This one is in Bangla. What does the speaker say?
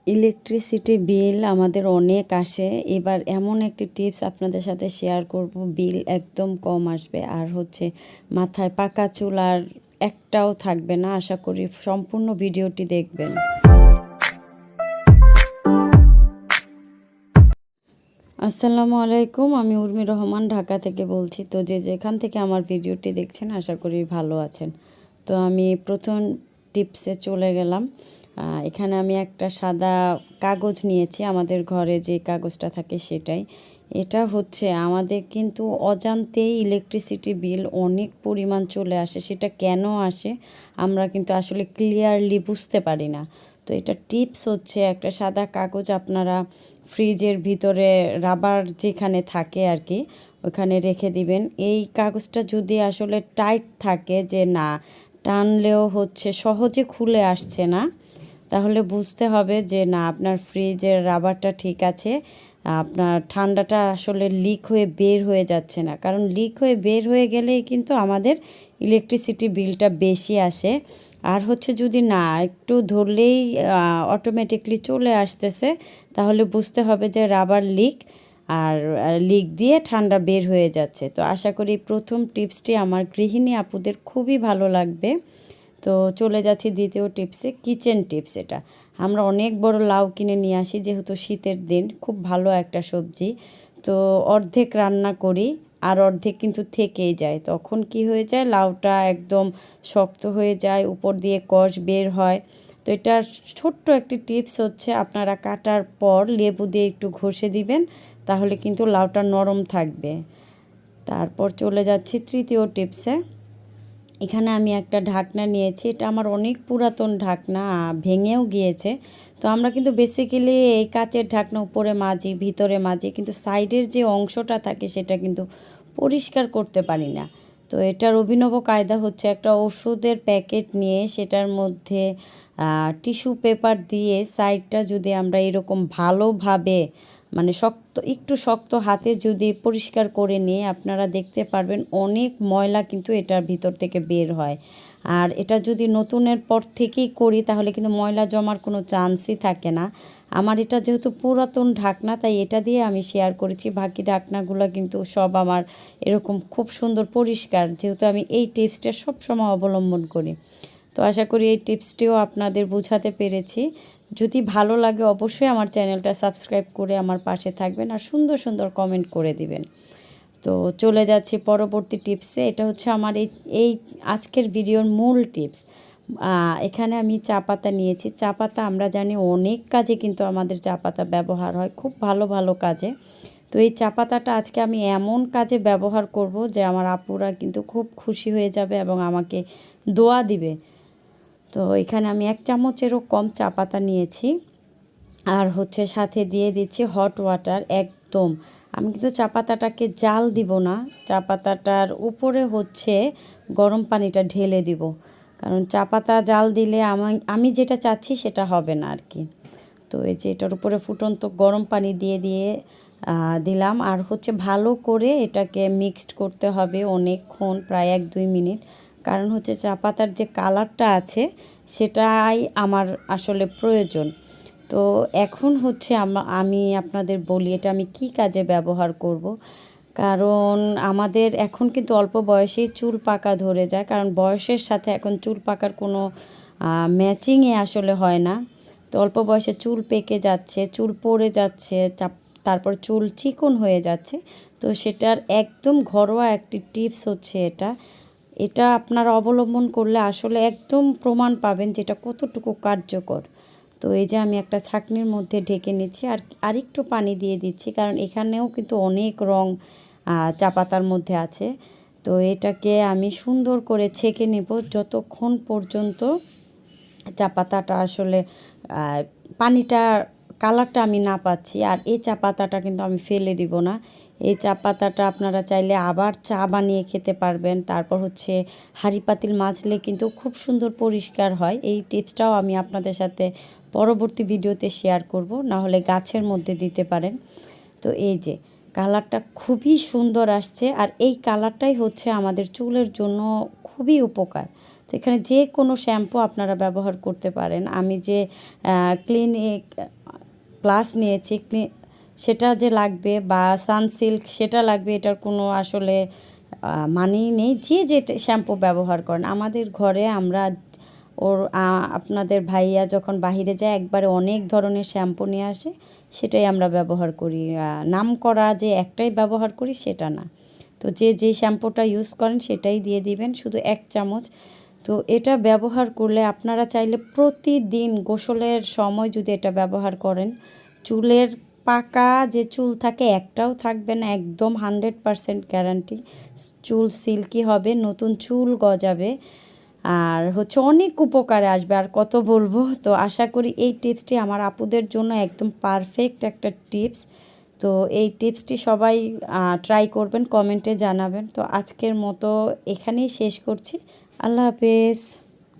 ইলেকট্রিসিটি বিল আমাদের অনেক আসে। এবার এমন একটি টিপস আপনাদের সাথে শেয়ার করব, বিল একদম কম আসবে আর হচ্ছে মাথায় পাকা চুল আর একটাও থাকবে না। আশা করি সম্পূর্ণ ভিডিওটি দেখবেন। আসসালামু আলাইকুম, আমি উর্মি রহমান ঢাকা থেকে বলছি। তো যেখান থেকে আমার ভিডিওটি দেখছেন আশা করি ভালো আছেন। তো আমি প্রথম টিপসে চলে গেলাম। এখানে আমি একটা সাদা কাগজ নিয়েছি, আমাদের ঘরে যে কাগজটা থাকে সেটাই। এটা হচ্ছে আমাদের কিন্তু অজান্তেই ইলেকট্রিসিটি বিল অনেক পরিমাণ চলে আসে। সেটা কেন আসে আমরা কিন্তু আসলে ক্লিয়ারলি বুঝতে পারি না। তো এটা টিপস হচ্ছে, একটা সাদা কাগজ আপনারা ফ্রিজের ভিতরে রাবার যেখানে থাকে আর কি ওখানে রেখে দিবেন। এই কাগজটা যদি আসলে টাইট থাকে, যে না টানলেও হচ্ছে সহজে খুলে আসছে না, তাহলে বুঝতে হবে যে না আপনার ফ্রিজের রাবারটা ঠিক আছে, আপনার ঠান্ডাটা আসলে লিক হয়ে বের হয়ে যাচ্ছে না। কারণ লিক হয়ে বের হয়ে গেলেই কিন্তু আমাদের ইলেকট্রিসিটি বিলটা বেশি আসে। আর হচ্ছে যদি না একটু ধরলেই অটোমেটিকলি চলে আসতেছে, তাহলে বুঝতে হবে যে রাবার লিক, আর লিক দিয়ে ঠান্ডা বের হয়ে যাচ্ছে। তো আশা করি প্রথম টিপসটি আমার গৃহিণী আপুদের খুবই ভালো লাগবে। তো চলে যাচ্ছি দ্বিতীয় টিপসে, কিচেন টিপস। এটা আমরা অনেক বড় লাউ কিনে নিয়ে আসি, যেহেতু শীতের দিন, খুব ভালো একটা সবজি। তো অর্ধেক রান্না করি আর অর্ধেক কিন্তু থেকেই যায়। তখন কি হয়ে যায়, লাউটা একদম শক্ত হয়ে যায়, উপর দিয়ে কষ বের হয়। তো এটার ছোট্ট একটি টিপস হচ্ছে, আপনারা কাটার পর লেবু দিয়ে একটু ঘষে দিবেন, তাহলে কিন্তু লাউটা নরম থাকবে। তারপর চলে যাচ্ছি তৃতীয় টিপসে। এখানে আমি একটা ঢাকনা নিয়েছি, এটা আমার অনেক পুরাতন ঢাকনা, ভেঙেও গিয়েছে। তো আমরা কিন্তু বেসিক্যালি এই কাচের ঢাকনা উপরে মাজি, ভিতরে মাজি, কিন্তু সাইডের যে অংশটা থাকে সেটা কিন্তু পরিষ্কার করতে পারি না। তো এটার অভিনব কায়দা হচ্ছে, একটা ওষুধের প্যাকেট নিয়ে সেটার মধ্যে টিস্যু পেপার দিয়ে সাইডটা যদি আমরা এরকম ভালোভাবে, মানে শক্ত, একটু শক্ত হাতে যদি পরিষ্কার করে নিয়ে, আপনারা দেখতে পারবেন অনেক ময়লা কিন্তু এটার ভিতর থেকে বের হয়। আর এটা যদি নতুনের পর থেকেই করি তাহলে কিন্তু ময়লা জমার কোনো চান্সই থাকে না। আমার এটা যেহেতু পুরাতন ঢাকনা, তাই এটা দিয়ে আমি শেয়ার করেছি। বাকি ঢাকনাগুলো কিন্তু সব আমার এরকম খুব সুন্দর পরিষ্কার, যেহেতু আমি এই টিপসটা সবসময় অবলম্বন করি। তো আশা করি এই টিপসটিও আপনাদের বোঝাতে পেরেছি। যদি ভালো লাগে অবশ্যই আমার চ্যানেলটা সাবস্ক্রাইব করে আমার পাশে থাকবেন আর সুন্দর সুন্দর কমেন্ট করে দিবেন। তো চলে যাচ্ছি পরবর্তী টিপসে। এটা হচ্ছে আমার এই আজকের ভিডিওর মূল টিপস। এখানে আমি চা পাতা নিয়েছি। চা পাতা আমরা জানি অনেক কাজে কিন্তু আমাদের চা পাতা ব্যবহার হয়, খুব ভালো ভালো কাজে। তো এই চা পাতাটা আজকে আমি এমন কাজে ব্যবহার করব যে আমার আপুরা কিন্তু খুব খুশি হয়ে যাবে এবং আমাকে দোয়া দিবে। তো এখানে আমি 1 চামচেরও কম চা পাতা নিয়েছি, আর হচ্ছে সাথে দিয়ে দিচ্ছি হট ওয়াটার। একদম আমি কিন্তু চা পাতাটাকে জাল দিব না, চা পাতাটার উপরে হচ্ছে গরম পানিটা ঢেলে দিব, কারণ চা পাতা জাল দিলে আমি যেটা চাচ্ছি সেটা হবে না আর কি। তো এই যে এটার উপরে ফুটন্ত গরম পানি দিয়ে দিলাম, আর হচ্ছে ভালো করে এটাকে মিক্সড করতে হবে অনেকক্ষণ, প্রায় 1-2 মিনিট। কারণ হচ্ছে চা পাতার যে কালারটা আছে সেটাই আমার আসলে প্রয়োজন। তো এখন হচ্ছে আমি আপনাদের বলি এটা আমি কি কাজে ব্যবহার করব। কারণ আমাদের এখন কিন্তু অল্প বয়সেই চুল পাকা ধরে যায়, কারণ বয়সের সাথে এখন চুল পাকার কোনো ম্যাচিংই আসলে হয় না। তো অল্প বয়সে চুল পেকে যাচ্ছে, চুল পড়ে যাচ্ছে, তারপর চুল চিকন হয়ে যাচ্ছে। তো সেটার একদম ঘরোয়া একটি টিপস হচ্ছে এটা। এটা আপনারা অবলম্বন করলে আসলে একদম প্রমাণ পাবেন যে এটা কতটুকু কার্যকর। তো এই যে আমি একটা ছাঁকনির মধ্যে ঢেকে নিচ্ছি, আর আরেকটু পানি দিয়ে দিচ্ছি, কারণ এখানেও কিন্তু অনেক রং চা পাতার মধ্যে আছে। তো এটাকে আমি সুন্দর করে ছেঁকে নেব যতক্ষণ পর্যন্ত চা পাতাটা আসলে পানিটা কালারটা আমি না পাচ্ছি। আর এই চা পাতাটা কিন্তু আমি ফেলে দিব না। এই চা পাতাটা আপনারা চাইলে আবার চা বানিয়ে খেতে পারবেন। তারপর হচ্ছে হাঁড়ি পাতিল মাজলে কিন্তু খুব সুন্দর পরিষ্কার হয়। এই টিপসটাও আমি আপনাদের সাথে পরবর্তী ভিডিওতে শেয়ার করব, না হলে গাছের মধ্যে দিতে পারেন। তো এই যে কালারটা খুবই সুন্দর আসছে, আর এই কালারটাই হচ্ছে আমাদের চুলের জন্য খুবই উপকার। তো এখানে যে কোনো শ্যাম্পু আপনারা ব্যবহার করতে পারেন। আমি যে ক্লিনিক ক্লাস নিয়েছি সেটা যে লাগবে, বা সানসিল্ক সেটা লাগবে, এটার কোনো আসলে মানেই নেই। যে যেটা শ্যাম্পু ব্যবহার করেন, আমাদের ঘরে আমরা আপনাদের ভাইয়া যখন বাহিরে যায় একবারে অনেক ধরনের শ্যাম্পু নিয়ে আসে, সেটাই আমরা ব্যবহার করি। নাম করা যে একটাই ব্যবহার করি সেটা না। তো যে যে শ্যাম্পুটা ইউজ করেন সেটাই দিয়ে দিবেন, শুধু 1 চামচ। তো এটা ব্যবহার করলে আপনারা চাইলে প্রতিদিন গোসলের সময় যদি এটা ব্যবহার করেন, চুলের পাকা যে চুল থাকে একটাও থাকবে না, একদম 100% গ্যারান্টি। চুল সিল্কি হবে, নতুন চুল গজাবে, আর অনেক উপকারে আসবে। আর কত বলবো। তো আশা করি এই টিপসটি আমার আপুদের জন্য একদম পারফেক্ট একটা টিপস। তো এই টিপসটি সবাই ট্রাই করবেন, কমেন্টে জানাবেন। তো আজকের মতো এখানেই শেষ করছি। আল্লাহ হাফেজ।